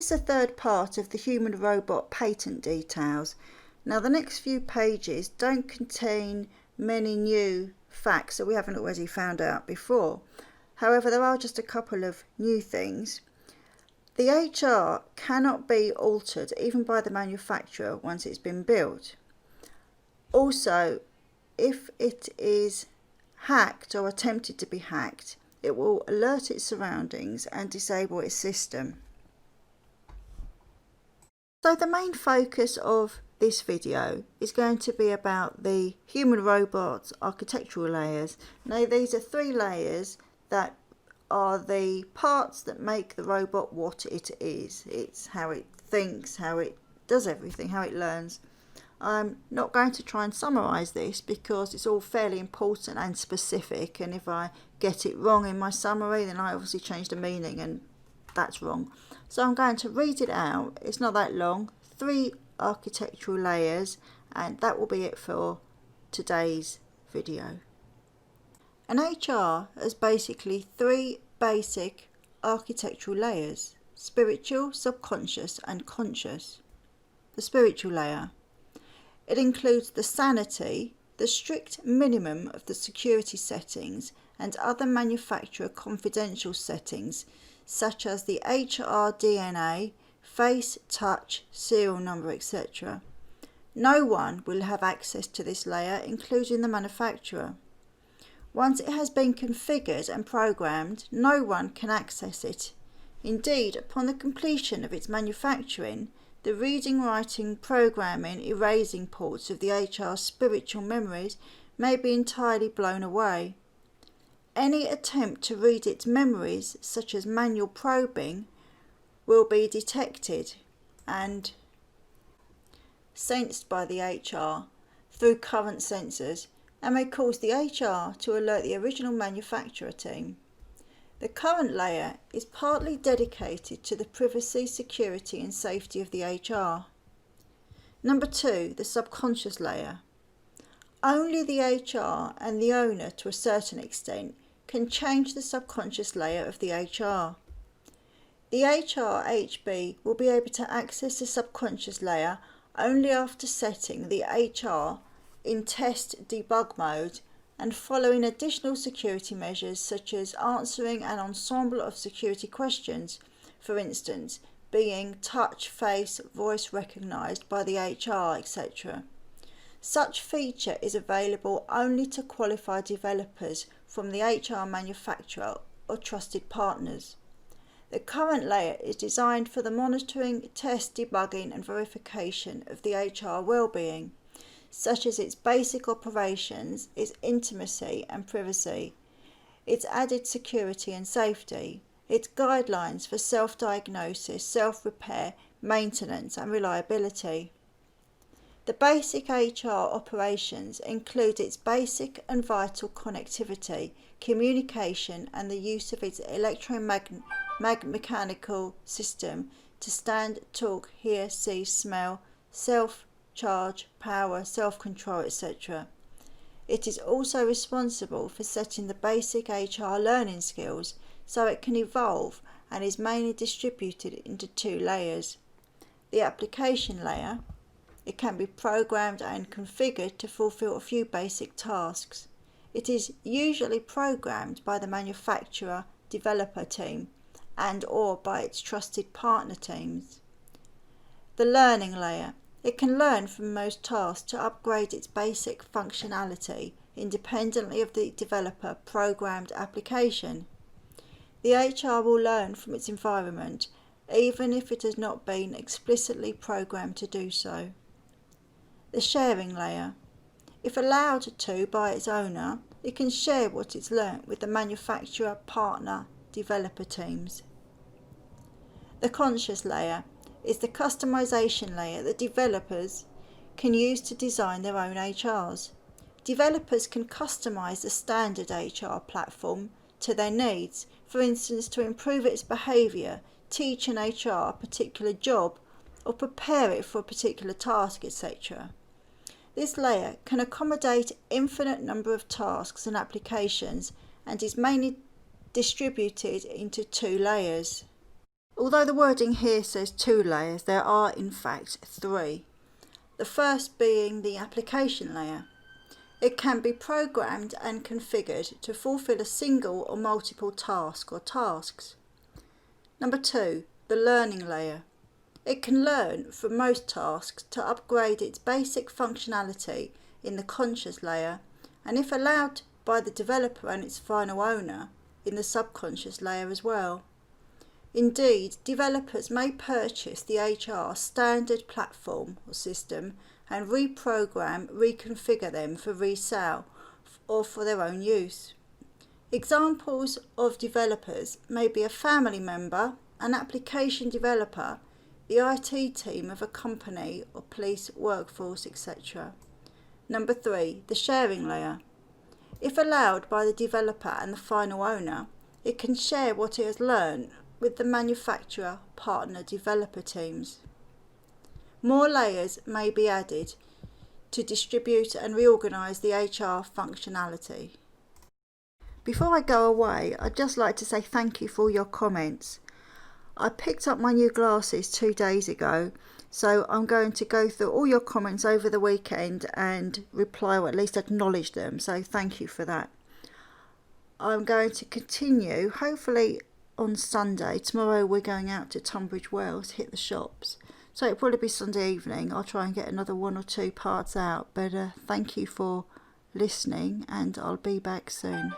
It's the third part of the human-robot patent details. Now the next few pages don't contain many new facts that we haven't already found out before. However, there are just a couple of new things. The HR cannot be altered even by the manufacturer once it's been built. Also, if it is hacked or attempted to be hacked, it will alert its surroundings and disable its system. So the main focus of this video is going to be about the human robot architectural layers. Now these are 3 layers that are the parts that make the robot what it is. It's how it thinks, how it does everything, how it learns. I'm not going to try and summarise this because it's all fairly important and specific, and if I get it wrong in my summary then I obviously change the meaning and that's wrong. So I'm going to read it out. It's not that long, 3 architectural layers, and that will be it for today's video. An HR has basically 3 basic architectural layers: spiritual, subconscious and conscious. The spiritual layer. It includes the sanity, the strict minimum of the security settings and other manufacturer confidential settings such as the HR DNA, face, touch, serial number, etc. No one will have access to this layer, including the manufacturer. Once it has been configured and programmed, no one can access it. Indeed, upon the completion of its manufacturing, the reading, writing, programming, erasing ports of the HR spiritual memories may be entirely blown away. Any attempt to read its memories, such as manual probing, will be detected and sensed by the HR through current sensors and may cause the HR to alert the original manufacturer team. The current layer is partly dedicated to the privacy, security and safety of the HR. Number 2, the subconscious layer. Only the HR and the owner, to a certain extent, can change the subconscious layer of the HR. The HR HB will be able to access the subconscious layer only after setting the HR in test debug mode and following additional security measures such as answering an ensemble of security questions, for instance, being touch, face, voice recognised by the HR, etc. Such feature is available only to qualified developers from the HR manufacturer or trusted partners. The current layer is designed for the monitoring, test, debugging and verification of the HR well-being, such as its basic operations, its intimacy and privacy, its added security and safety, its guidelines for self-diagnosis, self-repair, maintenance and reliability. The basic HR operations include its basic and vital connectivity, communication and the use of its electromechanical system to stand, talk, hear, see, smell, self-charge, power, self-control, etc. It is also responsible for setting the basic HR learning skills so it can evolve and is mainly distributed into 2 layers. The application layer. It can be programmed and configured to fulfill a few basic tasks. It is usually programmed by the manufacturer developer team and or by its trusted partner teams. The learning layer. It can learn from most tasks to upgrade its basic functionality independently of the developer programmed application. The HR will learn from its environment even if it has not been explicitly programmed to do so. The sharing layer. If allowed to by its owner, it can share what it's learnt with the manufacturer, partner, developer teams. The conscious layer is the customization layer that developers can use to design their own HRs. Developers can customize the standard HR platform to their needs, for instance to improve its behaviour, teach an HR a particular job or prepare it for a particular task, etc. This layer can accommodate infinite number of tasks and applications and is mainly distributed into 2 layers. Although the wording here says 2 layers, there are in fact 3. The first being the application layer. It can be programmed and configured to fulfill a single or multiple task or tasks. Number 2, the learning layer. It can learn from most tasks to upgrade its basic functionality in the conscious layer, and if allowed by the developer and its final owner, in the subconscious layer as well. Indeed, developers may purchase the HR standard platform or system and reconfigure them for resale or for their own use. Examples of developers may be a family member, an application developer, the IT team of a company or police workforce, etc. Number 3, the sharing layer. If allowed by the developer and the final owner, it can share what it has learned with the manufacturer, partner, developer teams. More layers may be added to distribute and reorganise the HR functionality. Before I go away, I'd just like to say thank you for all your comments. I picked up my new glasses 2 days ago, so I'm going to go through all your comments over the weekend and reply, or at least acknowledge them, so thank you for that. I'm going to continue, hopefully on Sunday. Tomorrow we're going out to Tunbridge Wells, hit the shops, so it'll probably be Sunday evening. I'll try and get another 1 or 2 parts out, but thank you for listening, and I'll be back soon.